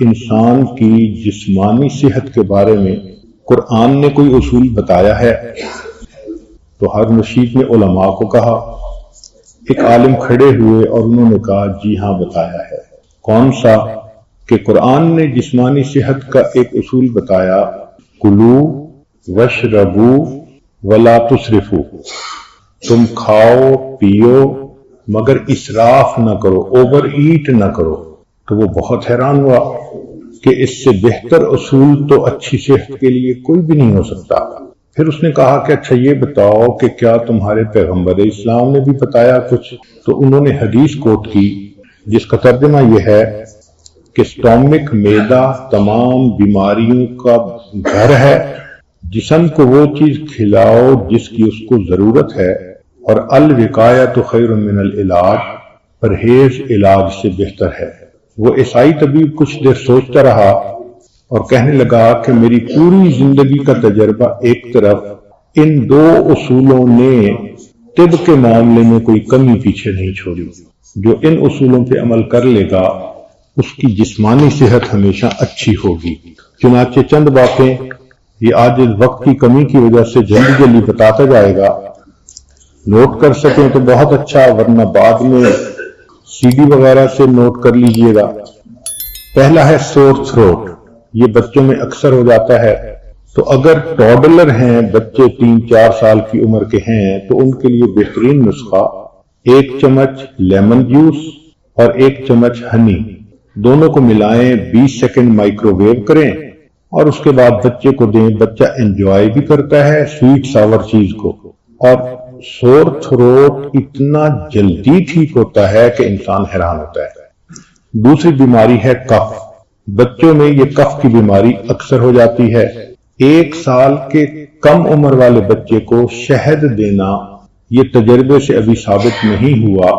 انسان کی جسمانی صحت کے بارے میں قرآن نے کوئی اصول بتایا ہے؟ تو ہارون رشید نے علماء کو کہا۔ ایک عالم کھڑے ہوئے اور انہوں نے کہا جی ہاں بتایا ہے۔ کون سا؟ کہ قرآن نے جسمانی صحت کا ایک اصول بتایا، کلو واشربو ولا تسرفو، تم کھاؤ پیو مگر اسراف نہ کرو، اوور ایٹ نہ کرو۔ تو وہ بہت حیران ہوا کہ اس سے بہتر اصول تو اچھی صحت کے لیے کوئی بھی نہیں ہو سکتا۔ پھر اس نے کہا کہ اچھا یہ بتاؤ کہ کیا تمہارے پیغمبر اسلام نے بھی بتایا کچھ؟ تو انہوں نے حدیث کوٹ کی جس کا ترجمہ یہ ہے کہ سٹومک، معدہ تمام بیماریوں کا گھر ہے، جسم کو وہ چیز کھلاؤ جس کی اس کو ضرورت ہے، اور الوقایۃ خیر من العلاج، پرہیز علاج سے بہتر ہے۔ وہ عیسائی طبیب کچھ دیر سوچتا رہا اور کہنے لگا کہ میری پوری زندگی کا تجربہ ایک طرف، ان دو اصولوں نے طب کے معاملے میں کوئی کمی پیچھے نہیں چھوڑی۔ جو ان اصولوں پہ عمل کر لے گا اس کی جسمانی صحت ہمیشہ اچھی ہوگی۔ چنانچہ چند باتیں یہ آج وقت کی کمی کی وجہ سے جلدی جلدی بتاتا جائے گا، نوٹ کر سکیں تو بہت اچھا، ورنہ بعد میں سی ڈی وغیرہ سے نوٹ کر لیجئے گا۔ پہلا ہے سور تھروٹ، یہ بچوں میں اکثر ہو جاتا ہے۔ تو اگر ٹوڈلر ہیں، بچے 3-4 سال کی عمر کے ہیں، تو ان کے لیے بہترین نسخہ 1 چمچ لیمن جوس اور 1 چمچ ہنی، دونوں کو ملائیں، 20 سیکنڈ مائکرو ویو کریں اور اس کے بعد بچے کو دیں۔ بچہ انجوائے بھی کرتا ہے سویٹ ساور چیز کو، اور سور تھروٹ اتنا جلدی ٹھیک ہوتا ہے کہ انسان حیران ہوتا ہے۔ دوسری بیماری ہے کف۔ بچوں میں یہ کف کی بیماری اکثر ہو جاتی ہے۔ 1 سال کے کم عمر والے بچے کو شہد دینا یہ تجربے سے ابھی ثابت نہیں ہوا،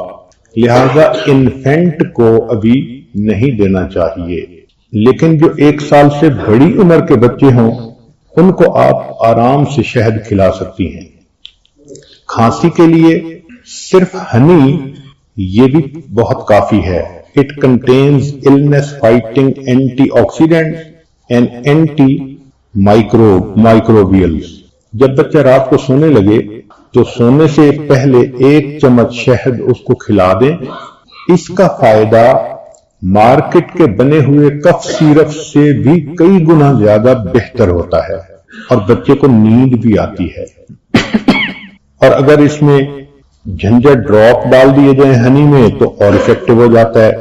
لہذا انفینٹ کو ابھی نہیں دینا چاہیے، لیکن جو 1 سال سے بڑی عمر کے بچے ہوں ان کو آپ آرام سے شہد کھلا سکتی ہیں۔ کھانسی کے لیے صرف ہنی یہ بھی بہت کافی ہے۔ It contains illness fighting antioxidants and antimicrobials۔ جب بچہ رات کو سونے لگے تو سونے سے پہلے 1 چمچ شہد اس کو کھلا دیں۔ اس کا فائدہ مارکیٹ کے بنے ہوئے کف سیرپ سے بھی کئی گنا زیادہ بہتر ہوتا ہے اور بچے کو نیند بھی آتی ہے۔ اور اگر اس میں جھنجر ڈراپ ڈال دیے جائیں ہنی میں تو اور افیکٹو ہو جاتا ہے۔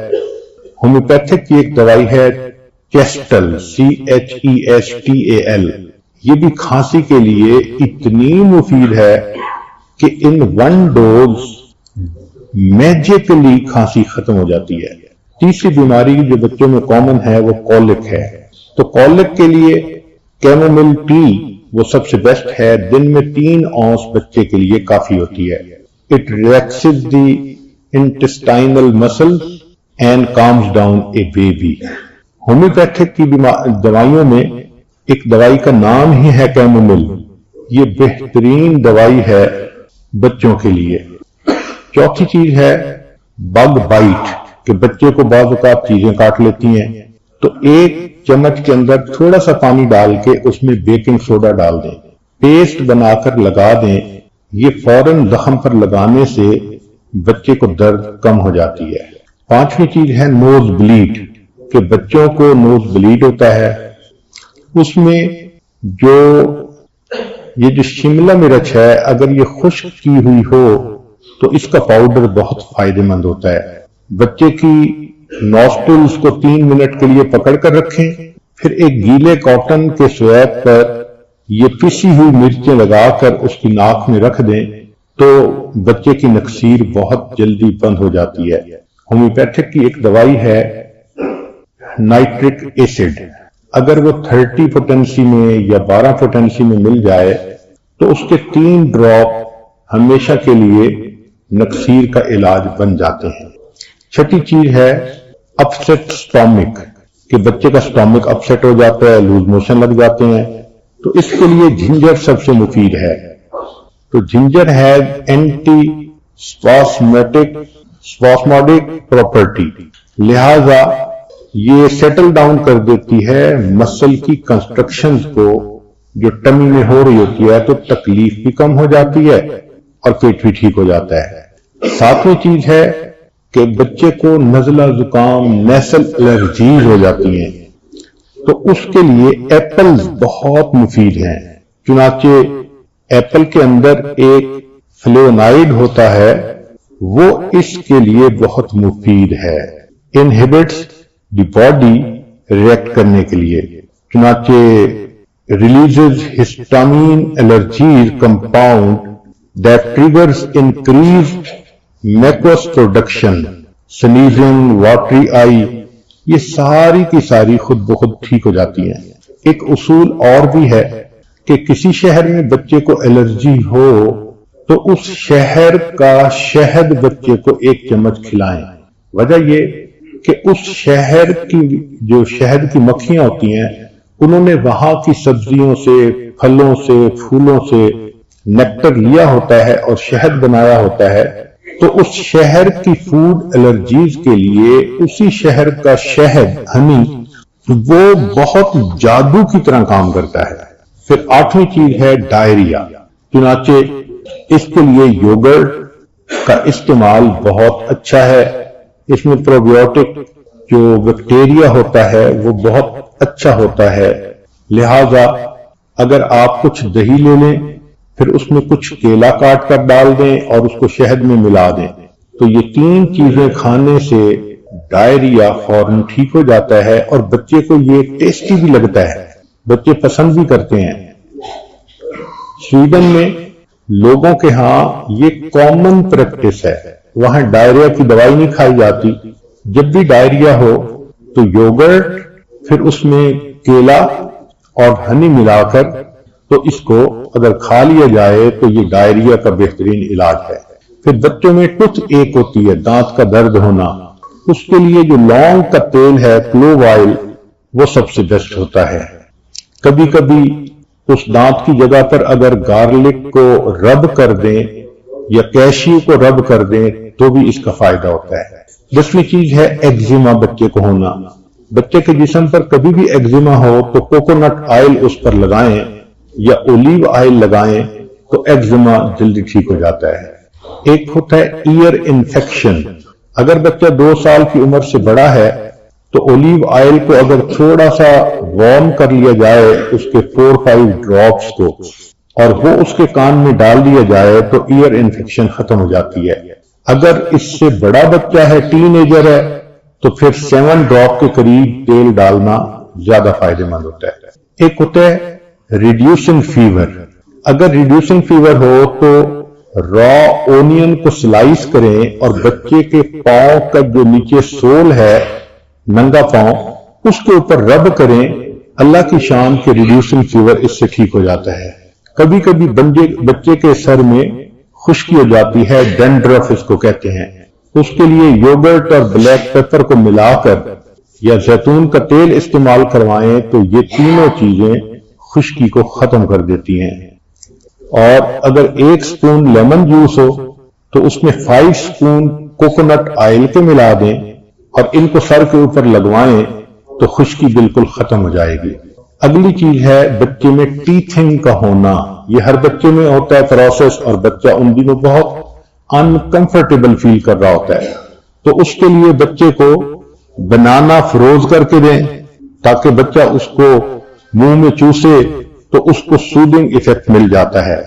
ہومیوپیتھک کی ایک دوائی ہے چیسٹل، CHESTAL، یہ بھی کھانسی کے لیے اتنی مفید ہے کہ ان 1 ڈوز میجیکلی کھانسی ختم ہو جاتی ہے۔ تیسری بیماری جو بچوں میں کامن ہے وہ کولک ہے۔ تو کولک کے لیے کیمومل ٹی وہ سب سے بیسٹ ہے، دن میں 3 اونس بچے کے لیے کافی ہوتی ہے۔ It relaxes the intestinal muscles and calms down a baby۔ Homeopathic کی دوائیوں میں ایک دوائی کا نام ہی ہے کیمومل، یہ بہترین دوائی ہے بچوں کے لیے۔ چوتھی چیز ہے بگ بائٹ، کہ بچے کو بعض اوقات چیزیں کاٹ لیتی ہیں، تو 1 چمچ کے اندر تھوڑا سا پانی ڈال کے اس میں بیکنگ سوڈا ڈال دیں، پیسٹ بنا کر لگا دیں۔ یہ فوراً زخم پر لگانے سے بچے کو درد کم ہو جاتی ہے۔ 5ویں چیز ہے نوز بلیڈ، کہ بچوں کو نوز بلیڈ ہوتا ہے، اس میں یہ جو شملہ مرچ ہے اگر یہ خشک کی ہوئی ہو تو اس کا پاؤڈر بہت فائدہ مند ہوتا ہے۔ بچے کی نوسٹلز کو 3 منٹ کے لیے پکڑ کر رکھیں، پھر ایک گیلے کاٹن کے سویپ پر یہ پسی ہوئی مرچیں لگا کر اس کی ناک میں رکھ دیں تو بچے کی نکسیر بہت جلدی بند ہو جاتی ہے۔ ہومیوپیتھک کی ایک دوائی ہے نائٹرک ایسڈ، اگر وہ 30 پوٹینسی میں یا 12 پوٹینسی میں مل جائے تو اس کے 3 ڈراپ ہمیشہ کے لیے نکسیر کا علاج بن جاتے ہیں۔ 6ٹھی چیز ہے اپسیٹ سٹامک، کہ بچے کا سٹامک اپسیٹ ہو جاتا ہے، لوز موشن لگ جاتے ہیں، تو اس کے لیے جنجر سب سے مفید ہے۔ تو جنجر ہے اینٹی اسپاسموڈک پراپرٹی، لہذا یہ سیٹل ڈاؤن کر دیتی ہے مسل کی کنسٹرکشنز کو جو ٹمی میں ہو رہی ہوتی ہے، تو تکلیف بھی کم ہو جاتی ہے اور پیٹ بھی ٹھیک ہو جاتا ہے۔ ساتویں چیز ہے کہ بچے کو نزلہ زکام نیسل الرجیز ہو جاتی ہیں، تو اس کے لیے ایپلز بہت مفید ہیں۔ چنانچہ ایپل کے اندر ایک فلیونائڈ ہوتا ہے، وہ اس کے لیے بہت مفید ہے، انہیبٹس دی باڈی ریئیکٹ کرنے کے لیے۔ چنانچہ releases histamine allergies compound that triggers increase mucus production, sneezing, watery eye, یہ ساری کی ساری خود بخود ٹھیک ہو جاتی ہیں۔ ایک اصول اور بھی ہے کہ کسی شہر میں بچے کو الرجی ہو تو اس شہر کا شہد بچے کو 1 چمچ کھلائیں۔ وجہ یہ کہ اس شہر کی جو شہد کی مکھیاں ہوتی ہیں، انہوں نے وہاں کی سبزیوں سے، پھلوں سے، پھولوں سے نیکٹر لیا ہوتا ہے اور شہد بنایا ہوتا ہے، تو اس شہر کی فوڈ الرجیز کے لیے اسی شہر کا شہد، ہنی، وہ بہت جادو کی طرح کام کرتا ہے۔ پھر 8ویں چیز ہے ڈائریا۔ چنانچہ اس کے لیے یوگرٹ کا استعمال بہت اچھا ہے، اس میں پروبیوٹک جو بیکٹیریا ہوتا ہے وہ بہت اچھا ہوتا ہے، لہذا اگر آپ کچھ دہی لے لیں، پھر اس میں کچھ کیلا کاٹ کر ڈال دیں اور اس کو شہد میں ملا دیں، تو یہ 3 چیزیں کھانے سے ڈائریا فوراً ٹھیک ہو جاتا ہے، اور بچے کو یہ ٹیسٹی بھی لگتا ہے، بچے پسند بھی کرتے ہیں۔ سویڈن میں لوگوں کے ہاں یہ کامن پریکٹس ہے، وہاں ڈائریا کی دوائی نہیں کھائی جاتی، جب بھی ڈائریا ہو تو یوگرٹ، پھر اس میں کیلا اور ہنی ملا کر، تو اس کو اگر کھا لیا جائے تو یہ ڈائریا کا بہترین علاج ہے۔ پھر بچوں میں ٹوتھ ایک ہوتی ہے، دانت کا درد ہونا، اس کے لیے جو لونگ کا تیل ہے، کلوو آئل، وہ سب سے بیسٹ ہوتا ہے۔ کبھی کبھی اس دانت کی جگہ پر اگر گارلک کو رب کر دیں یا کیشیو کو رب کر دیں تو بھی اس کا فائدہ ہوتا ہے۔ 10ویں چیز ہے ایگزیما بچے کو ہونا۔ بچے کے جسم پر کبھی بھی ایگزیما ہو تو کوکونٹ آئل اس پر لگائیں یا اولیو آئل لگائیں تو ایگزیما جلدی ٹھیک ہو جاتا ہے۔ ایک ہوتا ہے ایئر انفیکشن، اگر بچہ 2 سال کی عمر سے بڑا ہے تو اولیو آئل کو اگر تھوڑا سا وارم کر لیا جائے، اس کے 4-5 ڈراپس کو، اور وہ اس کے کان میں ڈال دیا جائے تو ایئر انفیکشن ختم ہو جاتی ہے۔ اگر اس سے بڑا بچہ ہے، ٹین ایجر ہے، تو پھر 7 ڈراپ کے قریب تیل ڈالنا زیادہ فائدہ مند ہوتا ہے۔ ایک ہوتا ہے ریڈیوسنگ فیور، اگر ریڈیوسنگ فیور ہو تو را اونین کو سلائس کریں اور بچے کے پاؤں کا جو نیچے سول ہے، ننگا پاؤں، اس کے اوپر رب کریں، اللہ کی شان کے ریڈیوسنگ فیور اس سے ٹھیک ہو جاتا ہے۔ کبھی کبھی بچے کے سر میں خشکی ہو جاتی ہے، ڈینڈرف اس کو کہتے ہیں، اس کے لیے یوگرٹ اور بلیک پیپر کو ملا کر یا زیتون کا تیل استعمال کروائیں تو یہ تینوں چیزیں خشکی کو ختم کر دیتی ہیں۔ اور اگر 1 سپون لیمن جوس ہو تو اس میں 5 سپون کوکونٹ آئل کے ملا دیں اور ان کو سر کے اوپر لگوائیں تو خشکی بالکل ختم ہو جائے گی۔ اگلی چیز ہے بچے میں ٹیتھنگ کا ہونا، یہ ہر بچے میں ہوتا ہے پروسیس، اور بچہ ان دنوں بہت انکمفرٹیبل فیل کر رہا ہوتا ہے، تو اس کے لیے بچے کو بنانا فروز کر کے دیں تاکہ بچہ اس کو منہ میں چوسے تو اس کو سودنگ ایفیکٹ مل جاتا ہے۔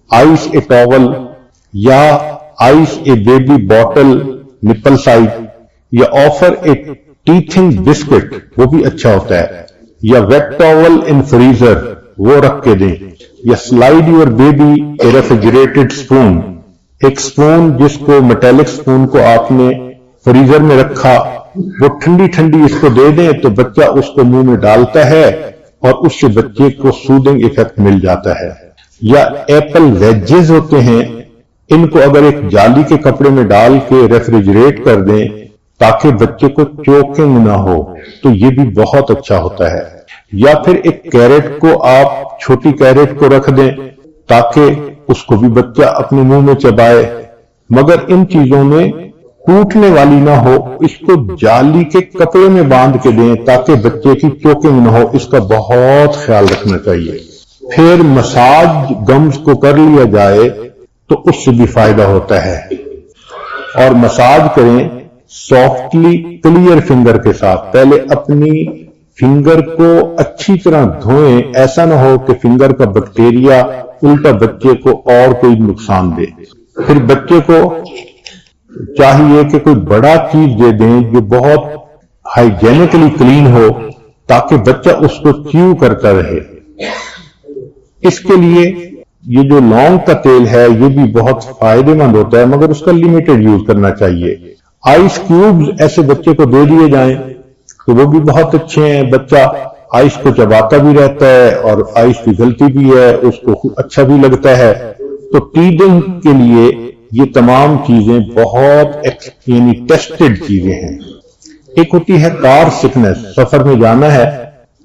آئس اے ٹاول یا ice a baby bottle nipple side یا آفر اے ٹیتھنگ بسکٹ، وہ بھی اچھا ہوتا ہے، یا ویٹ ٹاول ان فریزر وہ رکھ کے دیں، یا slide your baby a refrigerated spoon, ایک سپون جس کو میٹیلک سپون کو آپ نے فریزر میں رکھا، وہ ٹھنڈی ٹھنڈی اس کو دے دیں تو بچہ اس کو منہ میں ڈالتا ہے اور اس سے بچے کو سودنگ ایفیکٹ مل جاتا ہے۔ یا ایپل ویجز ہوتے ہیں، ان کو اگر ایک جالی کے کپڑے میں ڈال کے ریفریجریٹ کر دیں تاکہ بچے کو چوکنگ نہ ہو تو یہ بھی بہت اچھا ہوتا ہے۔ یا پھر ایک کیرٹ کو آپ چھوٹی کیرٹ کو رکھ دیں تاکہ اس کو بھی بچہ اپنے منہ میں چبائے، مگر ان چیزوں میں ٹوٹنے والی نہ ہو، اس کو جالی کے کپڑے میں باندھ کے دیں تاکہ بچے کی چوکنگ نہ ہو، اس کا بہت خیال رکھنا چاہیے۔ پھر مساج گمز کو کر لیا جائے تو اس سے بھی فائدہ ہوتا ہے، اور مساج کریں سافٹلی کلیئر فنگر کے ساتھ۔ پہلے اپنی فنگر کو اچھی طرح دھوئیں، ایسا نہ ہو کہ فنگر کا بیکٹیریا الٹا بچے کو اور کوئی نقصان دے۔ پھر بچے کو چاہیے کہ کوئی بڑا چیز دے دیں جو بہت ہائیجینکلی کلین ہو تاکہ بچہ اس کو چیو کرتا رہے۔ اس کے لیے یہ جو لونگ کا تیل ہے یہ بھی بہت فائدہ مند ہوتا ہے، مگر اس کا لمیٹڈ یوز کرنا چاہیے۔ آئس کیوبز ایسے بچے کو دے دیے جائیں تو وہ بھی بہت اچھے ہیں، بچہ آئس کو چباتا بھی رہتا ہے اور آئس پگھلتی بھی ہے، اس کو اچھا بھی لگتا ہے۔ تو ٹیڈنگ کے لیے یہ تمام چیزیں بہت یعنی ٹیسٹڈ چیزیں ہیں۔ ایک ہوتی ہے کار سکنس، سفر میں جانا ہے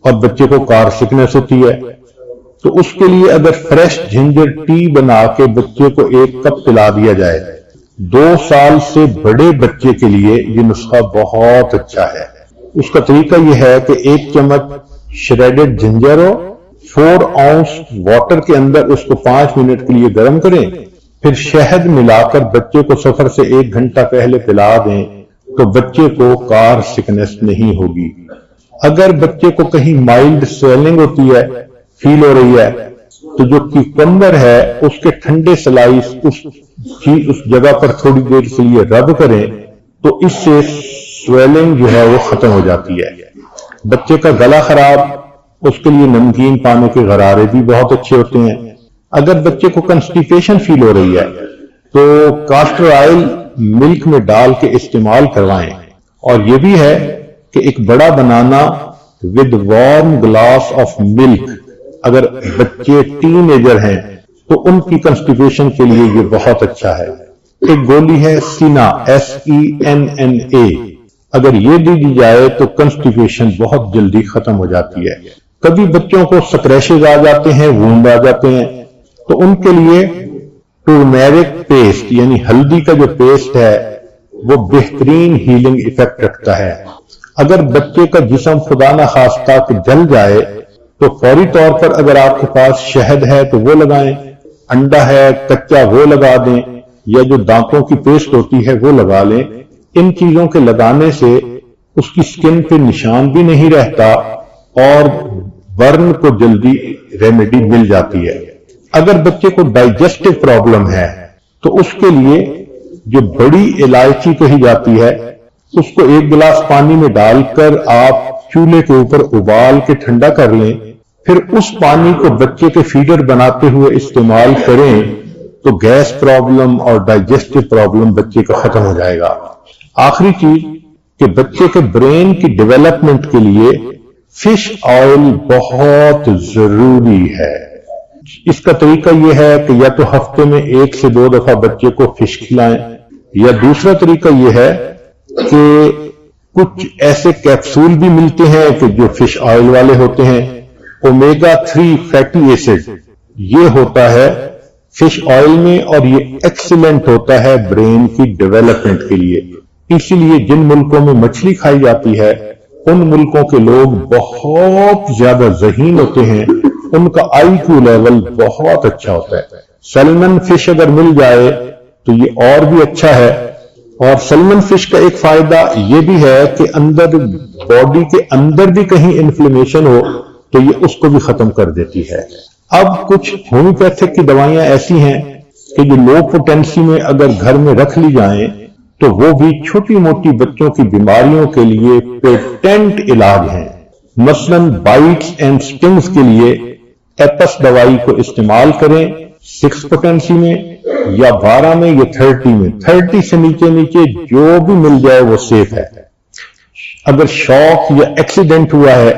اور بچے کو کار سکنس ہوتی ہے، تو اس کے لیے اگر فریش جنجر ٹی بنا کے بچے کو 1 کپ پلا دیا جائے، 2 سال سے بڑے بچے کے لیے یہ نسخہ بہت اچھا ہے۔ اس کا طریقہ یہ ہے کہ 1 چمچ شریڈڈ جنجر ہو، 4 اونس واٹر کے اندر اس کو 5 منٹ کے لیے گرم کریں، پھر شہد ملا کر بچے کو سفر سے 1 گھنٹہ پہلے پلا دیں تو بچے کو کار سکنس نہیں ہوگی۔ اگر بچے کو کہیں مائلڈ سویلنگ ہوتی ہے، فیل ہو رہی ہے، تو جو کیکمبر ہے اس کے ٹھنڈے سلائس اس جگہ پر تھوڑی دیر کے لیے رب کریں تو اس سے سویلنگ جو ہے وہ ختم ہو جاتی ہے۔ بچے کا گلا خراب، اس کے لیے نمکین پانے کے غرارے بھی بہت اچھے ہوتے ہیں۔ اگر بچے کو کنسٹیپیشن فیل ہو رہی ہے تو کاسٹر آئل ملک میں ڈال کے استعمال کروائیں، اور یہ بھی ہے کہ ایک بڑا banana with warm glass of milk, اگر بچے ٹین ایجر ہیں تو ان کی کنسٹیپیشن کے لیے یہ بہت اچھا ہے۔ ایک گولی ہے سینا، SENNA، اگر یہ دی جائے تو کنسٹیپیشن بہت جلدی ختم ہو جاتی ہے۔ کبھی بچوں کو سکریشز آ جاتے ہیں، وونڈ آ جاتے ہیں، تو ان کے لیے ٹرمیرک پیسٹ یعنی ہلدی کا جو پیسٹ ہے وہ بہترین ہیلنگ ایفیکٹ رکھتا ہے۔ اگر بچے کا جسم خدا نہ خواستہ کہ جل جائے تو فوری طور پر اگر آپ کے پاس شہد ہے تو وہ لگائیں، انڈا ہے کچا وہ لگا دیں، یا جو دانتوں کی پیسٹ ہوتی ہے وہ لگا لیں۔ ان چیزوں کے لگانے سے اس کی سکن پہ نشان بھی نہیں رہتا اور برن کو جلدی ریمیڈی مل جاتی ہے۔ اگر بچے کو ڈائجسٹو پرابلم ہے تو اس کے لیے جو بڑی الائچی کہی جاتی ہے اس کو 1 گلاس پانی میں ڈال کر آپ چولہے کے اوپر ابال کے ٹھنڈا کر لیں، پھر اس پانی کو بچے کے فیڈر بناتے ہوئے استعمال کریں تو گیس پرابلم اور ڈائجسٹو پرابلم بچے کا ختم ہو جائے گا۔ آخری چیز کہ بچے کے برین کی ڈیولپمنٹ کے لیے فش آئل بہت ضروری ہے۔ اس کا طریقہ یہ ہے کہ یا تو ہفتے میں 1 سے 2 دفعہ بچے کو فش کھلائیں، یا دوسرا طریقہ یہ ہے کہ کچھ ایسے کیپسول بھی ملتے ہیں کہ جو فش آئل والے ہوتے ہیں۔ اومیگا 3 فیٹی ایسڈ یہ ہوتا ہے فش آئل میں، اور یہ ایکسیلنٹ ہوتا ہے برین کی ڈیولپمنٹ کے لیے۔ اسی لیے جن ملکوں میں مچھلی کھائی جاتی ہے ان ملکوں کے لوگ بہت زیادہ ذہین ہوتے ہیں، ان کا IQ لیول بہت اچھا ہوتا ہے۔ سیلمن فش اگر مل جائے تو یہ اور بھی اچھا ہے۔ اور سیلمن فش کا ایک فائدہ یہ بھی ہے کہ اندر باڈی کے اندر بھی کہیں انفلیمیشن ہو تو یہ اس کو بھی ختم کر دیتی ہے۔ اب کچھ ہومیوپیتھک کی دوائیاں ایسی ہیں کہ جو لو پوٹینسی میں اگر گھر میں رکھ لی جائیں تو وہ بھی چھوٹی موٹی بچوں کی بیماریوں کے لیے پیٹنٹ علاج ہیں۔ مثلا بائٹس اینڈ سٹنگز کے لیے ایپس دوائی کو استعمال کریں 6 پوٹینسی میں یا 12 میں یا 30 میں۔ 30 سے نیچے جو بھی مل جائے وہ سیف ہے۔ اگر شوک یا ایکسیڈنٹ ہوا ہے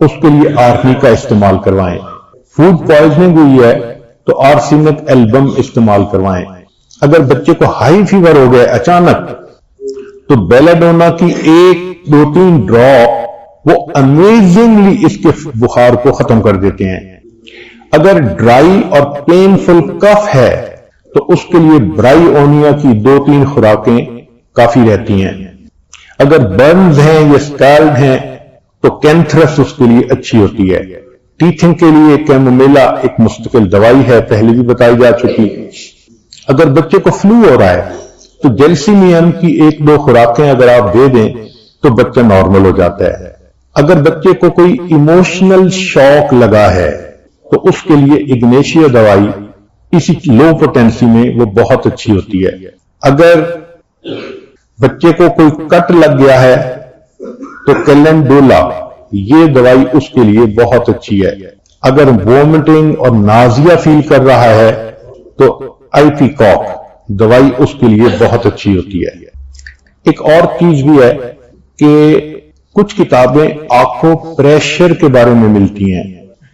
اس کے لیے آرنی کا استعمال کروائیں۔ فوڈ پوائزننگ ہوئی ہے تو آرسینک ایلبم استعمال کروائیں۔ اگر بچے کو ہائی فیور ہو گئے اچانک تو بیلاڈونا کی 1-2-3 ڈراپ وہ امیزنگلی اس کے بخار کو ختم کر دیتے ہیں۔ اگر ڈرائی اور پینفل کف ہے تو اس کے لیے برائی اونیا کی 2-3 خوراکیں کافی رہتی ہیں. اگر برنز ہیں یا اسکالڈ ہیں تو کینتھرس اس کے لیے اچھی ہوتی ہے. ٹیتھنگ کے لیے کیمومیلا ایک مستقل دوائی ہے، پہلے بھی بتائی جا چکی. اگر بچے کو فلو ہو رہا ہے تو جیلسیمیم کی 1-2 خوراکیں اگر آپ دے دیں تو بچہ نارمل ہو جاتا ہے. اگر بچے کو کوئی ایموشنل شوق لگا ہے تو اس کے لیے اگنیشیا دوائی اسی لو پوٹینسی میں وہ بہت اچھی ہوتی ہے. اگر بچے کو کوئی کٹ لگ گیا ہے تو کیلنڈولا یہ دوائی اس کے لیے بہت اچھی ہے. اگر وومٹنگ اور نازیا فیل کر رہا ہے تو آئی کاک دوائی اس کے لیے بہت اچھی ہوتی ہے. ایک اور چیز بھی ہے کہ کچھ کتابیں آنکھوں پریشر کے بارے میں ملتی ہیں.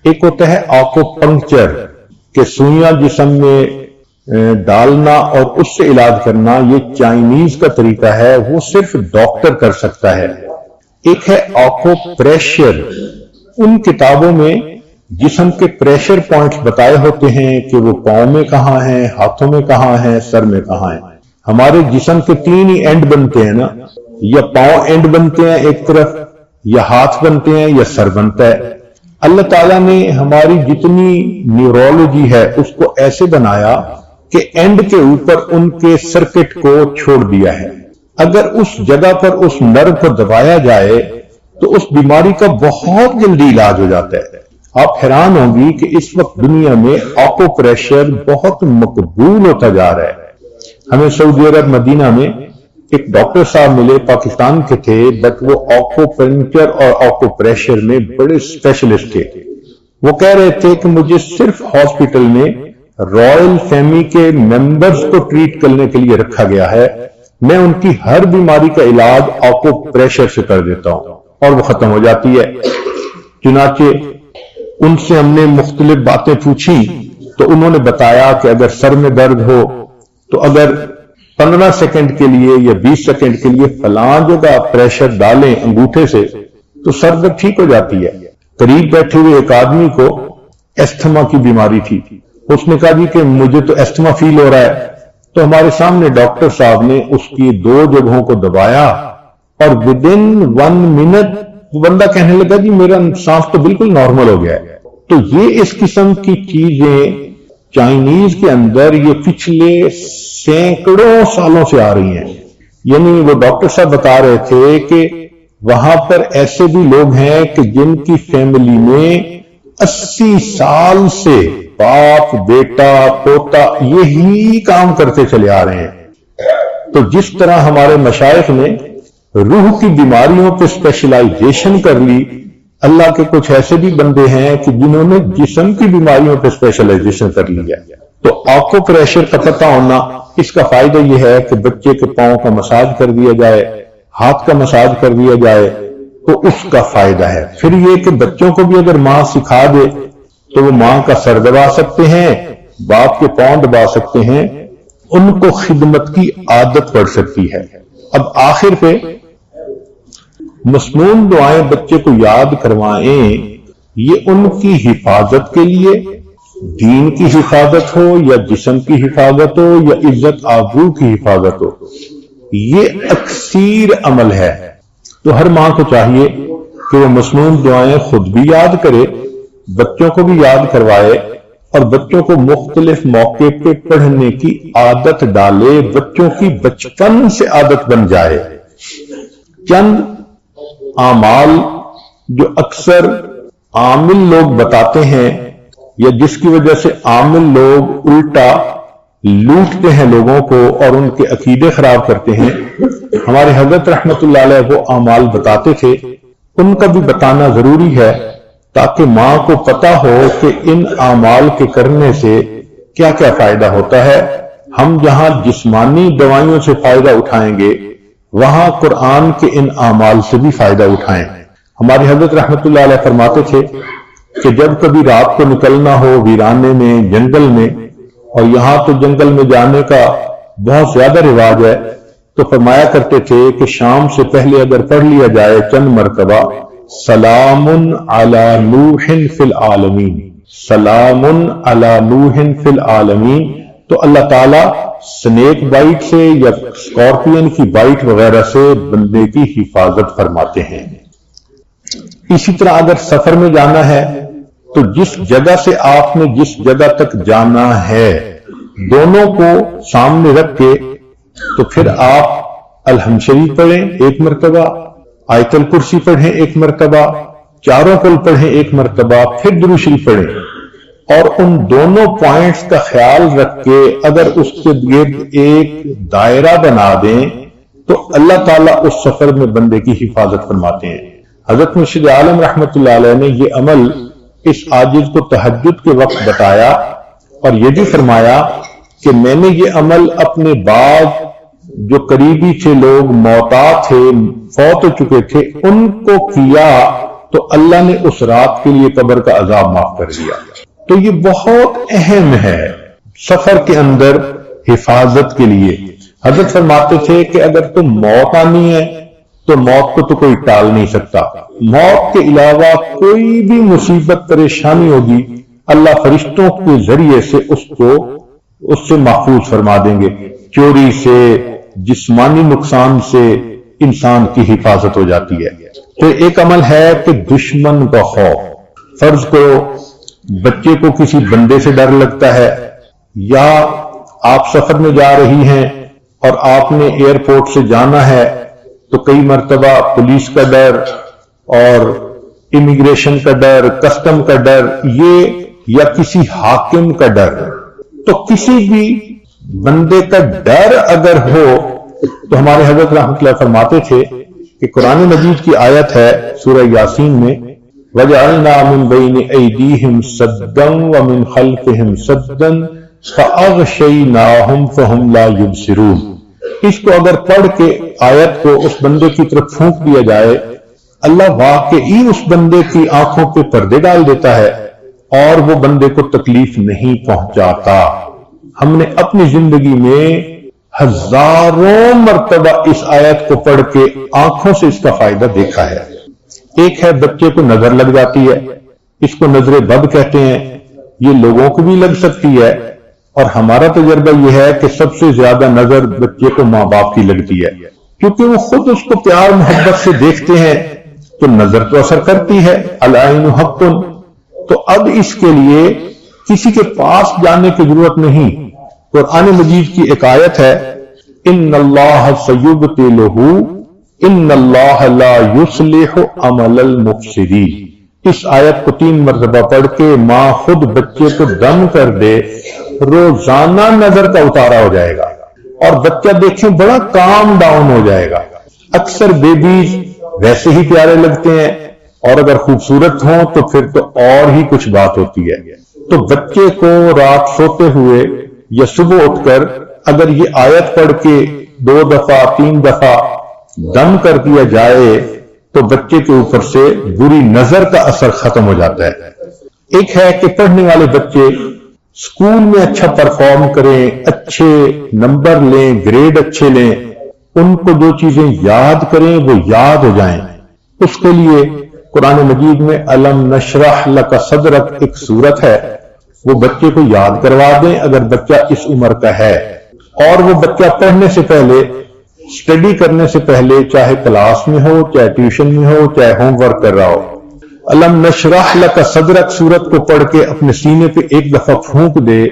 ایک ہوتا ہے آنکھوں پنکچر کہ سوئیاں جسم میں ڈالنا اور اس سے علاج کرنا، یہ چائنیز کا طریقہ ہے، وہ صرف ڈاکٹر کر سکتا ہے. ایک ہے آنکھوں پریشر، ان کتابوں میں جسم کے پریشر پوائنٹس بتائے ہوتے ہیں کہ وہ پاؤں میں کہاں ہیں، ہاتھوں میں کہاں ہیں، سر میں کہاں ہیں. ہمارے جسم کے 3 ہی اینڈ بنتے ہیں نا، یا پاؤں اینڈ بنتے ہیں ایک طرف، یا ہاتھ بنتے ہیں، یا سر بنتا ہے. اللہ تعالیٰ نے ہماری جتنی نیورولوجی ہے اس کو ایسے بنایا کہ اینڈ کے اوپر ان کے سرکٹ کو چھوڑ دیا ہے. اگر اس جگہ پر اس نرو کو دبایا جائے تو اس بیماری کا بہت جلدی علاج ہو جاتا ہے. آپ حیران ہوں گی کہ اس وقت دنیا میں آکو پریشر بہت مقبول ہوتا جا رہا ہے. ہمیں سعودی عرب مدینہ میں ایک ڈاکٹر صاحب ملے، پاکستان کے تھے، بٹ وہ آکو پنکچر اور آکو پریشر میں بڑے اسپیشلسٹ تھے. وہ کہہ رہے تھے کہ مجھے صرف ہاسپٹل میں رائل فیملی کے ممبرز کو ٹریٹ کرنے کے لیے رکھا گیا ہے، میں ان کی ہر بیماری کا علاج آکو پریشر سے کر دیتا ہوں اور وہ ختم ہو جاتی ہے. چنانچہ ان سے ہم نے مختلف باتیں پوچھی تو انہوں نے بتایا کہ اگر سر میں درد ہو تو اگر 15 سیکنڈ کے لیے یا 20 سیکنڈ کے لیے فلاں جگہ پریشر ڈالیں انگوٹھے سے تو سر درد ٹھیک ہو جاتی ہے. قریب بیٹھے ہوئے ایک آدمی کو ایستھما کی بیماری تھی. اس نے کہا جی کہ مجھے تو ایستھما فیل ہو رہا ہے. تو ہمارے سامنے ڈاکٹر صاحب نے اس کی 2 جگہوں کو دبایا اور ودن 1 منٹ بندہ کہنے لگا جی میرا سانس تو بالکل نارمل ہو گیا ہے. تو یہ اس قسم کی چیزیں چائنیز کے اندر یہ پچھلے سینکڑوں سالوں سے آ رہی ہیں. یعنی وہ ڈاکٹر صاحب بتا رہے تھے کہ وہاں پر ایسے بھی لوگ ہیں کہ جن کی فیملی میں 80 سال سے باپ بیٹا پوتا یہی کام کرتے چلے آ رہے ہیں. تو جس طرح ہمارے مشائخ نے روح کی بیماریوں پہ اسپیشلائزیشن کر لی، اللہ کے کچھ ایسے بھی بندے ہیں کہ جنہوں نے جسم کی بیماریوں پہ اسپیشلائزیشن کر لی ہے. تو آنکھوں پریشر کا پتہ ہونا، اس کا فائدہ یہ ہے کہ بچے کے پاؤں کا مساج کر دیا جائے، ہاتھ کا مساج کر دیا جائے تو اس کا فائدہ ہے. پھر یہ کہ بچوں کو بھی اگر ماں سکھا دے تو وہ ماں کا سر دبا سکتے ہیں، باپ کے پاؤں دبا سکتے ہیں، ان کو خدمت کی عادت پڑ سکتی ہے. اب آخر پہ مسنون دعائیں بچے کو یاد کروائیں، یہ ان کی حفاظت کے لیے، دین کی حفاظت ہو یا جسم کی حفاظت ہو یا عزت آبرو کی حفاظت ہو، یہ اکثیر عمل ہے. تو ہر ماں کو چاہیے کہ وہ مسنون دعائیں خود بھی یاد کرے، بچوں کو بھی یاد کروائے اور بچوں کو مختلف موقع پہ پڑھنے کی عادت ڈالے، بچوں کی بچپن سے عادت بن جائے. چند اعمال جو اکثر عامل لوگ بتاتے ہیں یا جس کی وجہ سے عامل لوگ الٹا لوٹتے ہیں لوگوں کو اور ان کے عقیدے خراب کرتے ہیں، ہمارے حضرت رحمت اللہ علیہ وہ اعمال بتاتے تھے، ان کا بھی بتانا ضروری ہے تاکہ ماں کو پتا ہو کہ ان اعمال کے کرنے سے کیا کیا فائدہ ہوتا ہے. ہم جہاں جسمانی دوائیوں سے فائدہ اٹھائیں گے وہاں قرآن کے ان اعمال سے بھی فائدہ اٹھائیں. ہمارے حضرت رحمت اللہ علیہ فرماتے تھے کہ جب کبھی رات کو نکلنا ہو ویرانے میں، جنگل میں، اور یہاں تو جنگل میں جانے کا بہت زیادہ رواج ہے، تو فرمایا کرتے تھے کہ شام سے پہلے اگر پڑھ لیا جائے چند مرتبہ سلام علی نوح فی العالمین، سلام علی نوح فی العالمین، تو اللہ تعالیٰ سنیک بائٹ سے یا اسکارپین کی بائٹ وغیرہ سے بندے کی حفاظت فرماتے ہیں۔ اسی طرح اگر سفر میں جانا ہے تو جس جگہ سے آپ نے جس جگہ تک جانا ہے دونوں کو سامنے رکھ کے تو پھر آپ الحمد شریف پڑھیں ایک مرتبہ، آیت الکرسی پڑھیں ایک مرتبہ، چاروں کل پڑھیں ایک مرتبہ، پھر درود شریف پڑھیں، اور ان دونوں پوائنٹس کا خیال رکھ کے اگر اس کے گرد ایک دائرہ بنا دیں تو اللہ تعالیٰ اس سفر میں بندے کی حفاظت فرماتے ہیں۔ حضرت مرشد عالم رحمت اللہ علیہ نے یہ عمل اس عاجز کو تہجد کے وقت بتایا اور یہ بھی فرمایا کہ میں نے یہ عمل اپنے بعض جو قریبی تھے لوگ موتا تھے فوت ہو چکے تھے ان کو کیا تو اللہ نے اس رات کے لیے قبر کا عذاب معاف کر دیا۔ تو یہ بہت اہم ہے سفر کے اندر حفاظت کے لیے۔ حضرت فرماتے تھے کہ اگر تم موت آنی ہے تو موت کو تو کوئی ٹال نہیں سکتا، موت کے علاوہ کوئی بھی مصیبت پریشانی ہوگی اللہ فرشتوں کے ذریعے سے اس سے محفوظ فرما دیں گے، چوری سے جسمانی نقصان سے انسان کی حفاظت ہو جاتی ہے۔ تو ایک عمل ہے کہ دشمن کا خوف، فرض کرو بچے کو کسی بندے سے ڈر لگتا ہے، یا آپ سفر میں جا رہی ہیں اور آپ نے ایئرپورٹ سے جانا ہے تو کئی مرتبہ پولیس کا ڈر اور امیگریشن کا ڈر، کسٹم کا ڈر، یہ یا کسی حاکم کا ڈر، تو کسی بھی بندے کا ڈر اگر ہو تو ہمارے حضرت رحمۃ اللہ فرماتے تھے کہ قرآن مجید کی آیت ہے سورہ یاسین میں وَجَعَلْنَا مِن بَيْنِ أَيْدِيهِمْ سَدًّا وَمِنْ خَلْفِهِمْ سَدًّا فَأَغْشَيْنَاهُمْ فَهُمْ لَا يُبْصِرُونَ۔ اس کو اگر پڑھ کے آیت کو اس بندے کی طرف پھونک دیا جائے، اللہ واقعی اس بندے کی آنکھوں پہ پردے ڈال دیتا ہے اور وہ بندے کو تکلیف نہیں پہنچاتا۔ ہم نے اپنی زندگی میں ہزاروں مرتبہ اس آیت کو پڑھ کے آنکھوں سے اس کا فائدہ دیکھا ہے۔ ایک ہے بچے کو نظر لگ جاتی ہے، اس کو نظر بد کہتے ہیں، یہ لوگوں کو بھی لگ سکتی ہے، اور ہمارا تجربہ یہ ہے کہ سب سے زیادہ نظر بچے کو ماں باپ کی لگتی ہے، کیونکہ وہ خود اس کو پیار محبت سے دیکھتے ہیں تو نظر تو اثر کرتی ہے، العین حق۔ تو اب اس کے لیے کسی کے پاس جانے کی ضرورت نہیں، قرآن مجید کی ایک آیت ہے ان اللہ سیبطلہ ان اللہ لا یصلح عمل المفسدین۔ اس آیت کو 3 مرتبہ پڑھ کے ماں خود بچے کو دم کر دے، روزانہ نظر کا اتارا ہو جائے گا اور بچہ دیکھیں بڑا کام ڈاؤن ہو جائے گا۔ اکثر بیبیز ویسے ہی پیارے لگتے ہیں اور اگر خوبصورت ہوں تو پھر تو اور ہی کچھ بات ہوتی ہے۔ تو بچے کو رات سوتے ہوئے یا صبح اٹھ کر اگر یہ آیت پڑھ کے 2 دفعہ 3 دفعہ دم کر دیا جائے تو بچے کے اوپر سے بری نظر کا اثر ختم ہو جاتا ہے۔ ایک ہے کہ پڑھنے والے بچے اسکول میں اچھا پرفارم کریں، اچھے نمبر لیں، گریڈ اچھے لیں، ان کو جو چیزیں یاد کریں وہ یاد ہو جائیں۔ اس کے لیے قرآن مجید میں الم نشرح لک صدرک ایک سورت ہے، وہ بچے کو یاد کروا دیں اگر بچہ اس عمر کا ہے، اور وہ بچہ پڑھنے سے پہلے اسٹڈی کرنے سے پہلے چاہے کلاس میں ہو، چاہے ٹیوشن میں ہو، چاہے ہوم ورک کر رہا ہو، الم نشرح لک صدرک سورت کو پڑھ کے اپنے سینے پہ ایک دفعہ پھونک دے۔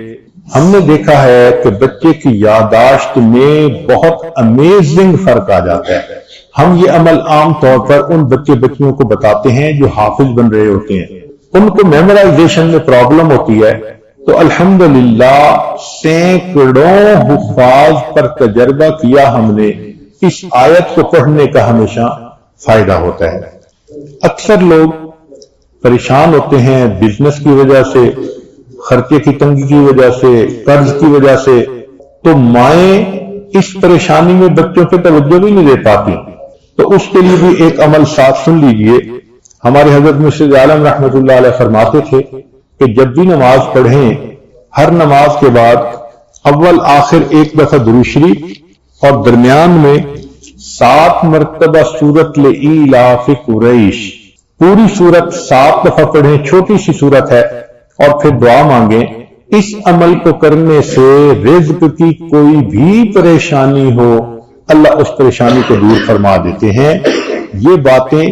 ہم نے دیکھا ہے کہ بچے کی یادداشت میں بہت امیزنگ فرق آ جاتا ہے۔ ہم یہ عمل عام طور پر ان بچیوں کو بتاتے ہیں جو حافظ بن رہے ہوتے ہیں، ان کو میمورائزیشن میں پرابلم ہوتی ہے، تو الحمدللہ سینکڑوں حفاظ پر تجربہ کیا ہم نے، اس آیت کو پڑھنے کا ہمیشہ فائدہ ہوتا ہے۔ اکثر لوگ پریشان ہوتے ہیں بزنس کی وجہ سے، خرچے کی تنگی کی وجہ سے، قرض کی وجہ سے، تو مائیں اس پریشانی میں بچوں پہ توجہ بھی نہیں دے پاتی۔ تو اس کے لیے بھی ایک عمل ساتھ سن لیجئے۔ ہمارے حضرت مرشد عالم رحمت اللہ علیہ فرماتے تھے کہ جب بھی نماز پڑھیں ہر نماز کے بعد اول آخر ایک دفعہ درود شریف اور درمیان میں 7 مرتبہ سورت لإیلاف قریش، پوری سورت 7 دفعہ پڑھیں، چھوٹی سی سورت ہے، اور پھر دعا مانگیں اس عمل کو کرنے سے رزق کی کوئی بھی پریشانی ہو اللہ اس پریشانی کو دور فرما دیتے ہیں۔ یہ باتیں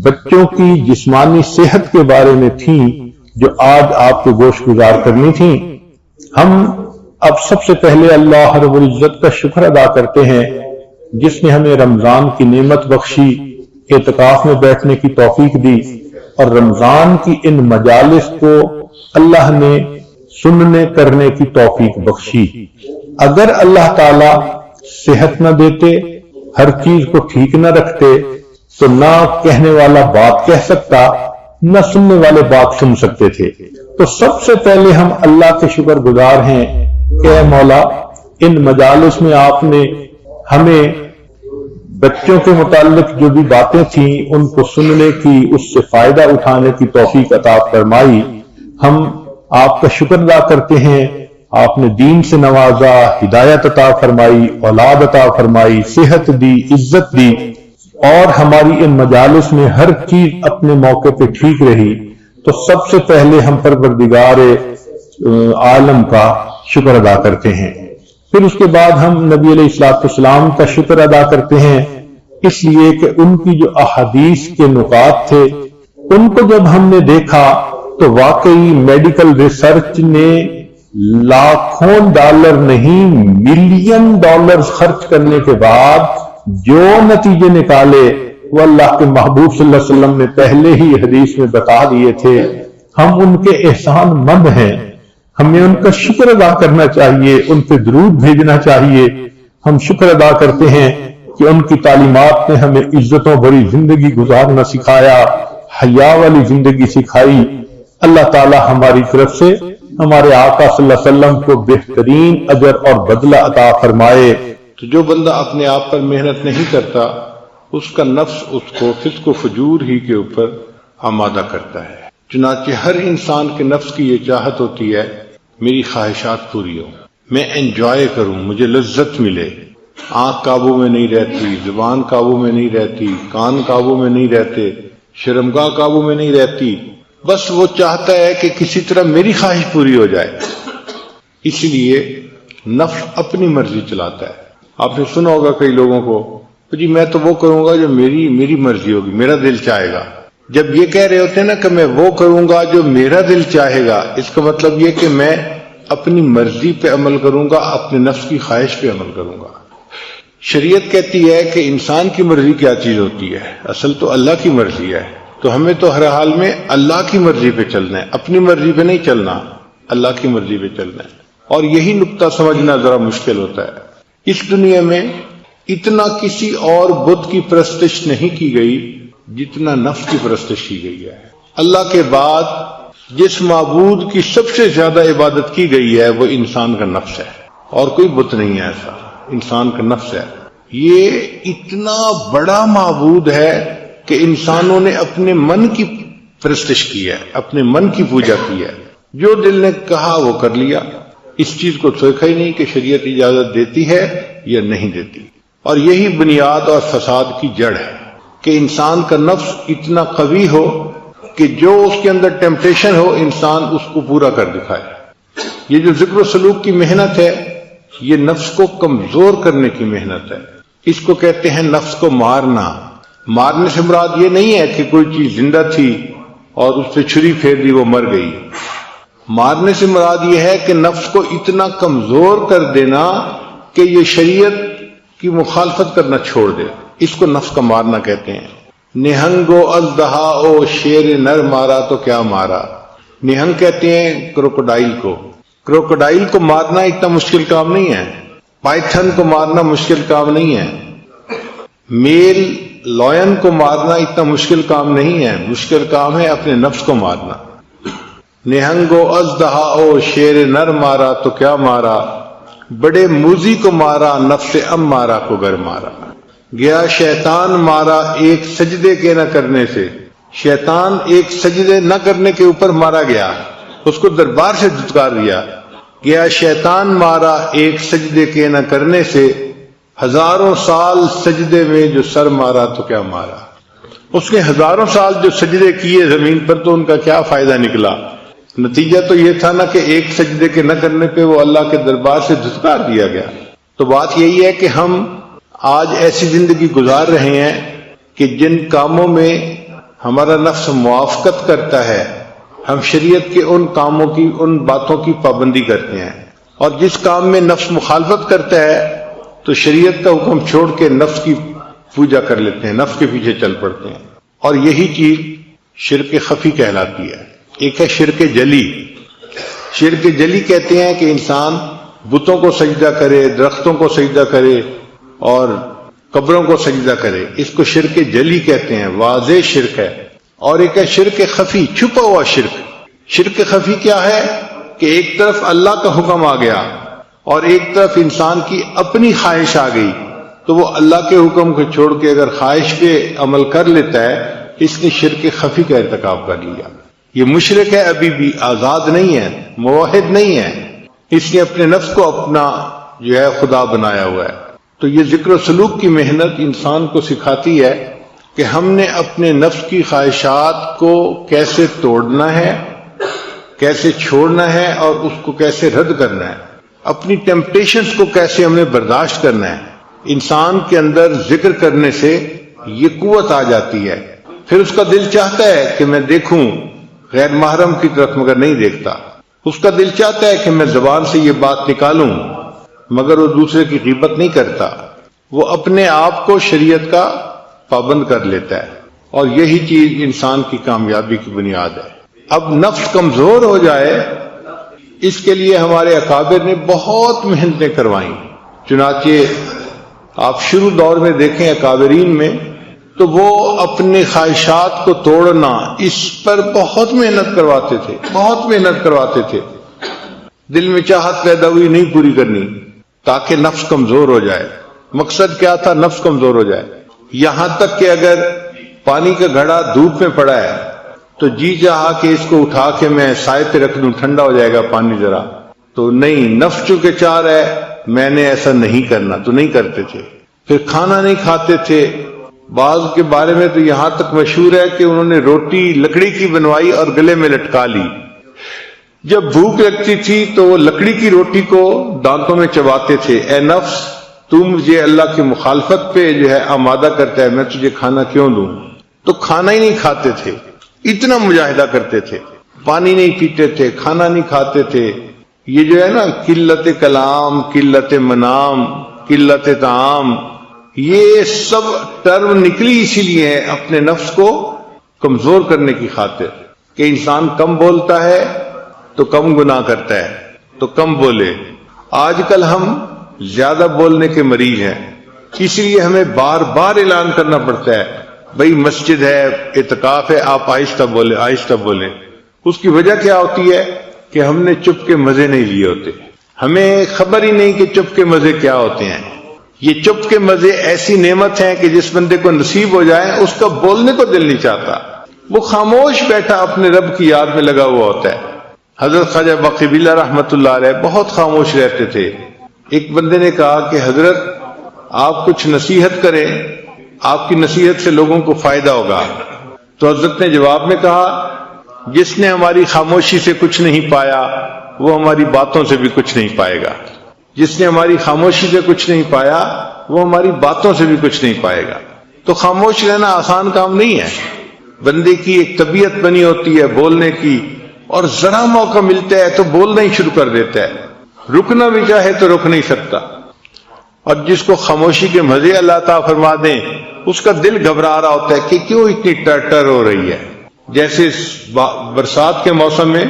بچوں کی جسمانی صحت کے بارے میں تھیں جو آج آپ کو گوش گزار کرنی تھیں۔ ہم اب سب سے پہلے اللہ رب العزت کا شکر ادا کرتے ہیں جس نے ہمیں رمضان کی نعمت بخشی، اعتکاف میں بیٹھنے کی توفیق دی، اور رمضان کی ان مجالس کو اللہ نے سننے کرنے کی توفیق بخشی۔ اگر اللہ تعالی صحت نہ دیتے، ہر چیز کو ٹھیک نہ رکھتے، تو نہ کہنے والا بات کہہ سکتا، نہ سننے والے بات سن سکتے تھے۔ تو سب سے پہلے ہم اللہ کے شکر گزار ہیں کہ اے مولا، ان مجالس میں آپ نے ہمیں بچوں کے متعلق جو بھی باتیں تھیں ان کو سننے کی، اس سے فائدہ اٹھانے کی توفیق عطا فرمائی۔ ہم آپ کا شکر ادا کرتے ہیں، آپ نے دین سے نوازا، ہدایت عطا فرمائی، اولاد عطا فرمائی، صحت دی، عزت دی، اور ہماری ان مجالس میں ہر چیز اپنے موقع پہ ٹھیک رہی۔ تو سب سے پہلے ہم پروردگار عالم کا شکر ادا کرتے ہیں۔ پھر اس کے بعد ہم نبی علیہ الصلوۃ والسلام کا شکر ادا کرتے ہیں، اس لیے کہ ان کی جو احادیث کے نکات تھے ان کو جب ہم نے دیکھا تو واقعی میڈیکل ریسرچ نے لاکھوں ڈالر نہیں ملین ڈالر خرچ کرنے کے بعد جو نتیجے نکالے وہ اللہ کے محبوب صلی اللہ علیہ وسلم نے پہلے ہی حدیث میں بتا دیے تھے۔ ہم ان کے احسان مند ہیں، ہمیں ان کا شکر ادا کرنا چاہیے، ان پہ درود بھیجنا چاہیے۔ ہم شکر ادا کرتے ہیں کہ ان کی تعلیمات نے ہمیں عزتوں بھری زندگی گزارنا سکھایا، حیا والی زندگی سکھائی۔ اللہ تعالی ہماری طرف سے ہمارے آقا صلی اللہ علیہ وسلم کو بہترین اجر اور بدلہ عطا فرمائے۔ تو جو بندہ اپنے آپ پر محنت نہیں کرتا اس کا نفس اس کو فسق و فجور ہی کے اوپر آمادہ کرتا ہے۔ چنانچہ ہر انسان کے نفس کی یہ چاہت ہوتی ہے میری خواہشات پوری ہوں، میں انجوائے کروں، مجھے لذت ملے۔ آنکھ قابو میں نہیں رہتی، زبان قابو میں نہیں رہتی، کان قابو میں نہیں رہتے، شرمگاہ قابو میں نہیں رہتی، بس وہ چاہتا ہے کہ کسی طرح میری خواہش پوری ہو جائے۔ اس لیے نفس اپنی مرضی چلاتا ہے۔ آپ نے سنا ہوگا کئی لوگوں کو، جی میں تو وہ کروں گا جو میری مرضی ہوگی، میرا دل چاہے گا۔ جب یہ کہہ رہے ہوتے ہیں نا کہ میں وہ کروں گا جو میرا دل چاہے گا، اس کا مطلب یہ کہ میں اپنی مرضی پہ عمل کروں گا، اپنے نفس کی خواہش پہ عمل کروں گا۔ شریعت کہتی ہے کہ انسان کی مرضی کیا چیز ہوتی ہے، اصل تو اللہ کی مرضی ہے۔ تو ہمیں تو ہر حال میں اللہ کی مرضی پہ چلنا ہے، اپنی مرضی پہ نہیں چلنا، اللہ کی مرضی پہ چلنا ہے۔ اور یہی نقطہ سمجھنا ذرا مشکل ہوتا ہے۔ اس دنیا میں اتنا کسی اور بت کی پرستش نہیں کی گئی جتنا نفس کی پرستش کی گئی ہے۔ اللہ کے بعد جس معبود کی سب سے زیادہ عبادت کی گئی ہے وہ انسان کا نفس ہے، اور کوئی بت نہیں ہے ایسا، انسان کا نفس ہے۔ یہ اتنا بڑا معبود ہے کہ انسانوں نے اپنے من کی پرستش کی ہے، اپنے من کی پوجا کی ہے، جو دل نے کہا وہ کر لیا۔ اس چیز کو سوچا ہی نہیں کہ شریعت اجازت دیتی ہے یا نہیں دیتی۔ اور یہی بنیاد اور فساد کی جڑ ہے کہ انسان کا نفس اتنا قوی ہو کہ جو اس کے اندر ٹیمپٹیشن ہو انسان اس کو پورا کر دکھائے۔ یہ جو ذکر و سلوک کی محنت ہے یہ نفس کو کمزور کرنے کی محنت ہے۔ اس کو کہتے ہیں نفس کو مارنا۔ مارنے سے مراد یہ نہیں ہے کہ کوئی چیز زندہ تھی اور اس پہ چھری پھیر دی وہ مر گئی۔ مارنے سے مراد یہ ہے کہ نفس کو اتنا کمزور کر دینا کہ یہ شریعت کی مخالفت کرنا چھوڑ دے، اس کو نفس کا مارنا کہتے ہیں۔ نہنگو اژدہا او شیر نر مارا تو کیا مارا۔ نہنگ کہتے ہیں کروکوڈائل کو۔ کروکوڈائل کو مارنا اتنا مشکل کام نہیں ہے، پائتھن کو مارنا مشکل کام نہیں ہے، میل لائن کو مارنا اتنا مشکل کام نہیں ہے، مشکل کام ہے اپنے نفس کو مارنا۔ نہنگو اژدہا او شیر نر مارا تو کیا مارا، بڑے موذی کو مارا نفس امارہ کو گر مارا۔ گیا شیطان مارا ایک سجدے کے نہ کرنے سے، شیطان ایک سجدے نہ کرنے کے اوپر مارا گیا، اس کو دربار سے دھتکار دیا۔ گیا شیطان مارا ایک سجدے کے نہ کرنے سے، ہزاروں سال سجدے میں جو سر مارا تو کیا مارا۔ اس نے ہزاروں سال جو سجدے کیے زمین پر تو ان کا کیا فائدہ نکلا۔ نتیجہ تو یہ تھا نا کہ ایک سجدے کے نہ کرنے پہ وہ اللہ کے دربار سے دھتکار دیا گیا۔ تو بات یہی ہے کہ ہم آج ایسی زندگی گزار رہے ہیں کہ جن کاموں میں ہمارا نفس موافقت کرتا ہے ہم شریعت کے ان کاموں کی، ان باتوں کی پابندی کرتے ہیں، اور جس کام میں نفس مخالفت کرتا ہے تو شریعت کا حکم چھوڑ کے نفس کی پوجا کر لیتے ہیں، نفس کے پیچھے چل پڑتے ہیں، اور یہی چیز شرک خفی کہلاتی ہے۔ ایک ہے شرک جلی۔ شرک جلی کہتے ہیں کہ انسان بتوں کو سجدہ کرے، درختوں کو سجدہ کرے اور قبروں کو سجدہ کرے، اس کو شرک جلی کہتے ہیں، واضح شرک ہے۔ اور ایک ہے شرک خفی، چھپا ہوا شرک۔ شرک خفی کیا ہے کہ ایک طرف اللہ کا حکم آ گیا اور ایک طرف انسان کی اپنی خواہش آ گئی، تو وہ اللہ کے حکم کو چھوڑ کے اگر خواہش پہ عمل کر لیتا ہے اس نے شرک خفی کا ارتکاب کر لیا۔ یہ مشرک ہے، ابھی بھی آزاد نہیں ہے، موحد نہیں ہے، اس نے اپنے نفس کو اپنا جو ہے خدا بنایا ہوا ہے۔ تو یہ ذکر و سلوک کی محنت انسان کو سکھاتی ہے کہ ہم نے اپنے نفس کی خواہشات کو کیسے توڑنا ہے، کیسے چھوڑنا ہے اور اس کو کیسے رد کرنا ہے، اپنی ٹیمپٹیشنز کو کیسے ہمیں برداشت کرنا ہے۔ انسان کے اندر ذکر کرنے سے یہ قوت آ جاتی ہے، پھر اس کا دل چاہتا ہے کہ میں دیکھوں غیر محرم کی طرف مگر نہیں دیکھتا، اس کا دل چاہتا ہے کہ میں زبان سے یہ بات نکالوں مگر وہ دوسرے کی غیبت نہیں کرتا، وہ اپنے آپ کو شریعت کا پابند کر لیتا ہے، اور یہی چیز انسان کی کامیابی کی بنیاد ہے۔ اب نفس کمزور ہو جائے اس کے لیے ہمارے اکابر نے بہت محنتیں کروائیں، چنانچہ آپ شروع دور میں دیکھیں اکابرین میں تو وہ اپنے خواہشات کو توڑنا اس پر بہت محنت کرواتے تھے، بہت محنت کرواتے تھے۔ دل میں چاہت پیدا ہوئی نہیں پوری کرنی تاکہ نفس کمزور ہو جائے۔ مقصد کیا تھا؟ نفس کمزور ہو جائے۔ یہاں تک کہ اگر پانی کا گھڑا دھوپ میں پڑا ہے تو جی چاہا کہ اس کو اٹھا کے میں سائے پہ رکھ دوں، ٹھنڈا ہو جائے گا پانی ذرا، تو نہیں، نفس چونکہ چاہ رہا ہے میں نے ایسا نہیں کرنا، تو نہیں کرتے تھے۔ پھر کھانا نہیں کھاتے تھے۔ بعض کے بارے میں تو یہاں تک مشہور ہے کہ انہوں نے روٹی لکڑی کی بنوائی اور گلے میں لٹکا لی، جب بھوک لگتی تھی تو وہ لکڑی کی روٹی کو دانتوں میں چباتے تھے۔ اے نفس، تو مجھے اللہ کی مخالفت پہ جو ہے آمادہ کرتا ہے، میں تجھے کھانا کیوں دوں؟ تو کھانا ہی نہیں کھاتے تھے، اتنا مجاہدہ کرتے تھے، پانی نہیں پیتے تھے، کھانا نہیں کھاتے تھے۔ یہ جو ہے نا قلت کلام، قلت منام، قلت طعام، یہ سب ٹرم نکلی اسی لیے ہے اپنے نفس کو کمزور کرنے کی خاطر، کہ انسان کم بولتا ہے تو کم گناہ کرتا ہے، تو کم بولے۔ آج کل ہم زیادہ بولنے کے مریض ہیں، اس لیے ہمیں بار بار اعلان کرنا پڑتا ہے بھئی مسجد ہے، اعتکاف ہے، آپ آہستہ بولیں، آہستہ بولیں۔ اس کی وجہ کیا ہوتی ہے کہ ہم نے چپ کے مزے نہیں لیے ہوتے، ہمیں خبر ہی نہیں کہ چپ کے مزے کیا ہوتے ہیں۔ یہ چپ کے مزے ایسی نعمت ہیں کہ جس بندے کو نصیب ہو جائے اس کا بولنے کو دل نہیں چاہتا، وہ خاموش بیٹھا اپنے رب کی یاد میں لگا ہوا ہوتا ہے۔ حضرت خواجہ باقی رحمت اللہ علیہ بہت خاموش رہتے تھے۔ ایک بندے نے کہا کہ حضرت آپ کچھ نصیحت کریں، آپ کی نصیحت سے لوگوں کو فائدہ ہوگا۔ تو حضرت نے جواب میں کہا جس نے ہماری خاموشی سے کچھ نہیں پایا وہ ہماری باتوں سے بھی کچھ نہیں پائے گا، جس نے ہماری خاموشی سے کچھ نہیں پایا وہ ہماری باتوں سے بھی کچھ نہیں پائے گا۔ تو خاموش رہنا آسان کام نہیں ہے، بندے کی ایک طبیعت بنی ہوتی ہے بولنے کی، اور ذرا موقع ملتا ہے تو بولنا ہی شروع کر دیتا ہے، رکنا بھی چاہے تو رک نہیں سکتا۔ اور جس کو خاموشی کے مزے اللہ تعالیٰ فرما دیں اس کا دل گھبرا رہا ہوتا ہے کہ کیوں اتنی ٹر ہو رہی ہے۔ جیسے برسات کے موسم میں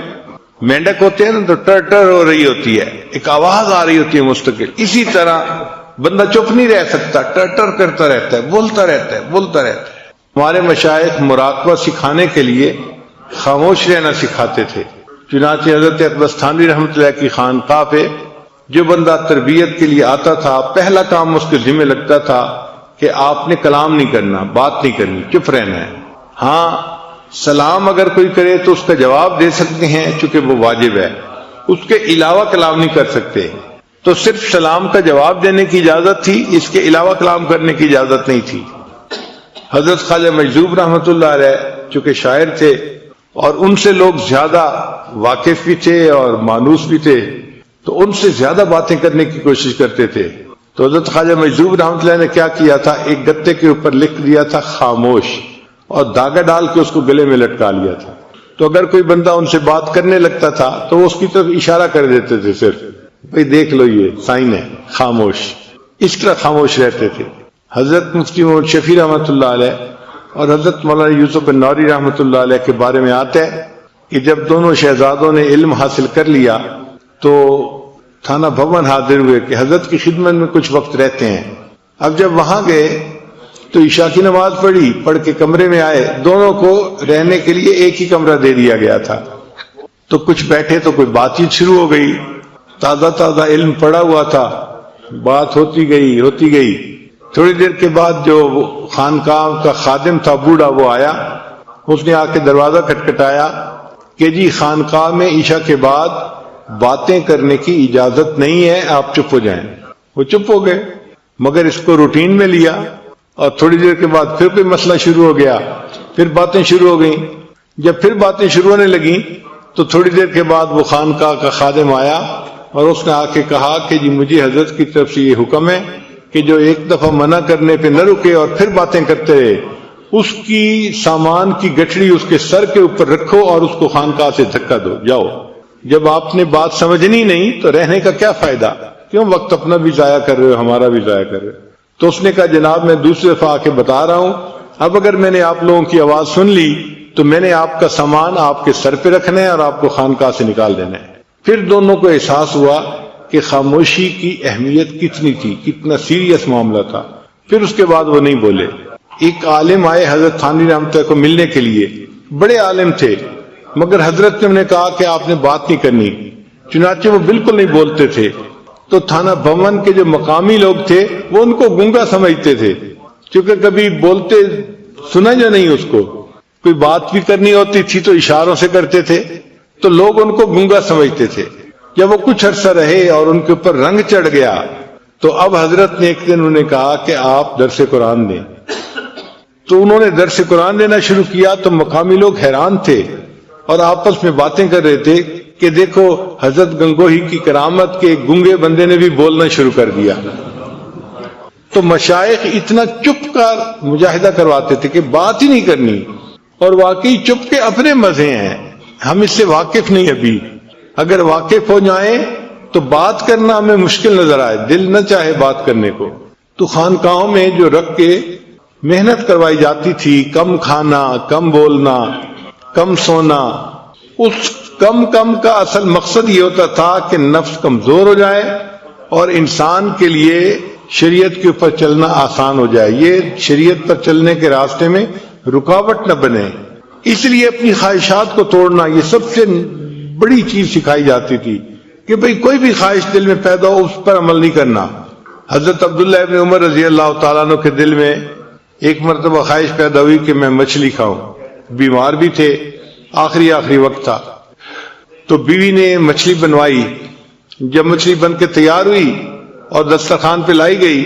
مینڈک ہوتے ہیں نا تو ٹر ہو رہی ہوتی ہے، ایک آواز آ رہی ہوتی ہے مستقل، اسی طرح بندہ چپ نہیں رہ سکتا، ٹر کرتا رہتا ہے، بولتا رہتا ہے، بولتا رہتا ہے۔ ہمارے مشائخ مراقبہ سکھانے کے لیے خاموش رہنا سکھاتے تھے۔ چنانچہ حضرت اقبستانی رحمۃ اللہ کی خانقاہ پہ جو بندہ تربیت کے لیے آتا تھا پہلا کام اس کے ذمہ لگتا تھا کہ آپ نے کلام نہیں کرنا، بات نہیں کرنی، چپ رہنا ہے۔ ہاں سلام اگر کوئی کرے تو اس کا جواب دے سکتے ہیں چونکہ وہ واجب ہے، اس کے علاوہ کلام نہیں کر سکتے۔ تو صرف سلام کا جواب دینے کی اجازت تھی، اس کے علاوہ کلام کرنے کی اجازت نہیں تھی۔ حضرت خواجہ مجذوب رحمۃ اللہ علیہ چونکہ شاعر تھے اور ان سے لوگ زیادہ واقف بھی تھے اور مانوس بھی تھے، تو ان سے زیادہ باتیں کرنے کی کوشش کرتے تھے۔ تو حضرت خواجہ مجذوب رحمۃ اللہ نے کیا کیا تھا، ایک گتے کے اوپر لکھ دیا تھا خاموش، اور دھاگا ڈال کے اس کو گلے میں لٹکا لیا تھا۔ تو اگر کوئی بندہ ان سے بات کرنے لگتا تھا تو وہ اس کی طرف اشارہ کر دیتے تھے، صرف بھئی دیکھ لو یہ سائن ہے خاموش، اس طرح خاموش رہتے تھے۔ حضرت مفتی محمد شفیع رحمۃ اللہ علیہ اور حضرت مولانا یوسف النوری رحمۃ اللہ علیہ کے بارے میں آتا ہے کہ جب دونوں شہزادوں نے علم حاصل کر لیا تو تھانہ بھون حاضر ہوئے کہ حضرت کی خدمت میں کچھ وقت رہتے ہیں۔ اب جب وہاں گئے تو عشاء کی نماز پڑھ کے کمرے میں آئے، دونوں کو رہنے کے لیے ایک ہی کمرہ دے دیا گیا تھا۔ تو کچھ بیٹھے تو کوئی بات چیت شروع ہو گئی، تازہ علم پڑا ہوا تھا، بات ہوتی گئی۔ تھوڑی دیر کے بعد جو خانقاہ کا خادم تھا بوڑھا، وہ آیا، اس نے آ کے دروازہ کھٹکھٹایا کہ جی خانقاہ میں عشاء کے بعد باتیں کرنے کی اجازت نہیں ہے، آپ چپ ہو جائیں۔ وہ چپ ہو گئے، مگر اس کو روٹین میں لیا، اور تھوڑی دیر کے بعد پھر کوئی مسئلہ شروع ہو گیا، پھر باتیں شروع ہو گئیں۔ جب پھر باتیں شروع ہونے لگیں تو تھوڑی دیر کے بعد وہ خانقاہ کا خادم آیا اور اس نے آ کے کہا کہ جی مجھے حضرت کی طرف سے یہ حکم ہے کہ جو ایک دفعہ منع کرنے پہ نہ رکے اور پھر باتیں کرتے رہے، اس کی سامان کی گٹھڑی اس کے سر کے اوپر رکھو اور اس کو خانقاہ سے دھکا دو، جاؤ۔ جب آپ نے بات سمجھنی نہیں تو رہنے کا کیا فائدہ، کیوں وقت اپنا بھی ضائع کر رہے ہو، ہمارا بھی ضائع کر رہے ہو۔ تو اس نے کہا جناب میں دوسری دفعہ آ کے بتا رہا ہوں، اب اگر میں نے آپ لوگوں کی آواز سن لی تو میں نے آپ کا سامان آپ کے سر پہ رکھنا ہے اور آپ کو خانقاہ سے نکال دینا ہے۔ پھر دونوں کو احساس ہوا کہ خاموشی کی اہمیت کتنی تھی، کتنا سیریس معاملہ تھا۔ پھر اس کے بعد وہ نہیں بولے۔ ایک عالم آئے حضرت تھانوی رحمۃ اللہ کو ملنے کے لیے، بڑے عالم تھے، مگر حضرت نے انہیں کہا کہ آپ نے بات نہیں کرنی، چنانچہ وہ بالکل نہیں بولتے تھے۔ تو تھانہ بھون کے جو مقامی لوگ تھے وہ ان کو گونگا سمجھتے تھے، کیونکہ کبھی بولتے سنا جو نہیں، اس کو کوئی بات بھی کرنی ہوتی تھی تو اشاروں سے کرتے تھے، تو لوگ ان کو گونگا سمجھتے تھے۔ جب وہ کچھ عرصہ رہے اور ان کے اوپر رنگ چڑھ گیا تو اب حضرت نے ایک دن انہیں کہا کہ آپ درس قرآن دیں۔ تو انہوں نے درس قرآن دینا شروع کیا تو مقامی لوگ حیران تھے اور آپس میں باتیں کر رہے تھے کہ دیکھو حضرت گنگوہی کی کرامت کے گنگے بندے نے بھی بولنا شروع کر دیا۔ تو مشائخ اتنا چپ کا مجاہدہ کرواتے تھے کہ بات ہی نہیں کرنی، اور واقعی چپ کے اپنے مزے ہیں، ہم اس سے واقف نہیں ابھی۔ اگر واقف ہو جائیں تو بات کرنا ہمیں مشکل نظر آئے، دل نہ چاہے بات کرنے کو۔ تو خانقاہوں میں جو رکھ کے محنت کروائی جاتی تھی، کم کھانا، کم بولنا، کم سونا، اس کم کا اصل مقصد یہ ہوتا تھا کہ نفس کمزور ہو جائے اور انسان کے لیے شریعت کے اوپر چلنا آسان ہو جائے، یہ شریعت پر چلنے کے راستے میں رکاوٹ نہ بنے۔ اس لیے اپنی خواہشات کو توڑنا یہ سب سے بڑی چیز سکھائی جاتی تھی کہ بھئی کوئی بھی خواہش دل میں پیدا ہو اس پر عمل نہیں کرنا۔ حضرت عبداللہ ابن عمر رضی اللہ تعالیٰ عنہ کے دل میں ایک مرتبہ خواہش پیدا ہوئی کہ میں مچھلی کھاؤں، بیمار بھی تھے، آخری وقت تھا، تو بیوی نے مچھلی بنوائی۔ جب مچھلی بن کے تیار ہوئی اور دسترخوان پہ لائی گئی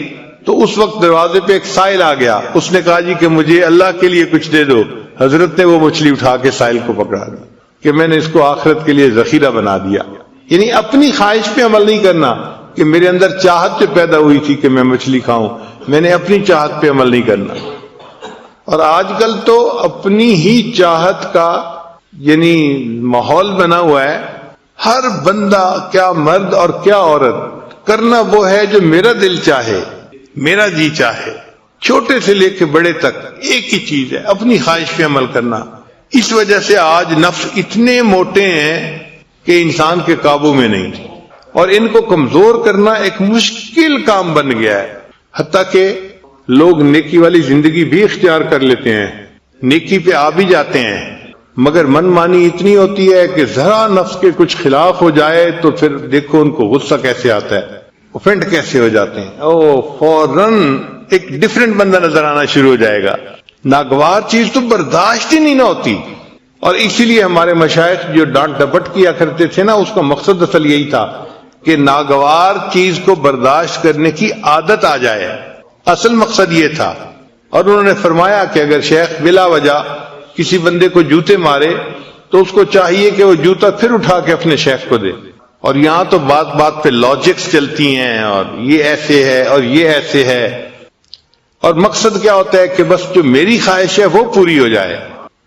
تو اس وقت دروازے پہ ایک سائل آ گیا، اس نے کہا جی کہ مجھے اللہ کے لیے کچھ دے دو۔ حضرت نے وہ مچھلی اٹھا کے سائل کو پکڑا دی کہ میں نے اس کو آخرت کے لیے ذخیرہ بنا دیا۔ یعنی اپنی خواہش پہ عمل نہیں کرنا کہ میرے اندر چاہت جو پیدا ہوئی تھی کہ میں مچھلی کھاؤں، میں نے اپنی چاہت پہ عمل نہیں کرنا۔ اور آج کل تو اپنی ہی چاہت کا یعنی ماحول بنا ہوا ہے، ہر بندہ کیا مرد اور کیا عورت کرنا وہ ہے جو میرا دل چاہے، میرا جی چاہے، چھوٹے سے لے کے بڑے تک ایک ہی چیز ہے، اپنی خواہش پہ عمل کرنا۔ اس وجہ سے آج نفس اتنے موٹے ہیں کہ انسان کے قابو میں نہیں، اور ان کو کمزور کرنا ایک مشکل کام بن گیا ہے، حتیٰ کہ لوگ نیکی والی زندگی بھی اختیار کر لیتے ہیں، نیکی پہ آ بھی جاتے ہیں، مگر من مانی اتنی ہوتی ہے کہ ذرا نفس کے کچھ خلاف ہو جائے تو پھر دیکھو ان کو غصہ کیسے آتا ہے، اوفینڈ کیسے ہو جاتے ہیں، فوراً ایک ڈیفرنٹ بندہ نظر آنا شروع ہو جائے گا۔ ناگوار چیز تو برداشت ہی نہیں نہ ہوتی، اور اسی لیے ہمارے مشائخ جو ڈانٹ ڈپٹ کیا کرتے تھے نا، اس کا مقصد اصل یہی تھا کہ ناگوار چیز کو برداشت کرنے کی عادت آ جائے، اصل مقصد یہ تھا۔ اور انہوں نے فرمایا کہ اگر شیخ بلا وجہ کسی بندے کو جوتے مارے تو اس کو چاہیے کہ وہ جوتا پھر اٹھا کے اپنے شیخ کو دے. اور یہاں تو بات بات پہ لاجکس چلتی ہیں، اور یہ ایسے ہے اور یہ ایسے ہے، اور مقصد کیا ہوتا ہے کہ بس جو میری خواہش ہے وہ پوری ہو جائے.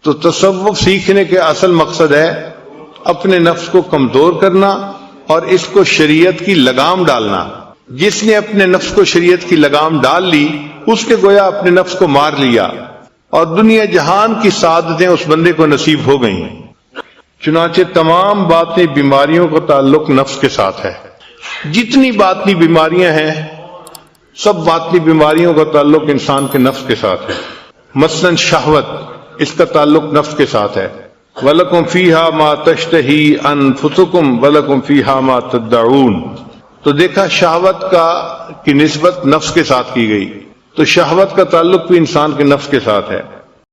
تو تصوف سیکھنے کے اصل مقصد ہے اپنے نفس کو کمزور کرنا اور اس کو شریعت کی لگام ڈالنا. جس نے اپنے نفس کو شریعت کی لگام ڈال لی اس کے گویا اپنے نفس کو مار لیا، اور دنیا جہان کی سعادتیں اس بندے کو نصیب ہو گئیں. چنانچہ تمام باطنی بیماریوں کا تعلق نفس کے ساتھ ہے. جتنی باطنی بیماریاں ہیں سب باطنی بیماریوں کا تعلق انسان کے نفس کے ساتھ ہے. مثلا شہوت، اس کا تعلق نفس کے ساتھ ہے. وَلَكُمْ فِيهَا مَا تَشْتَهِي أَنفُسُكُمْ وَلَكُمْ فِيهَا مَا تَدَّعُونَ. تو دیکھا شہوت کی نسبت نفس کے ساتھ کی گئی، تو شہوت کا تعلق بھی انسان کے نفس کے ساتھ ہے.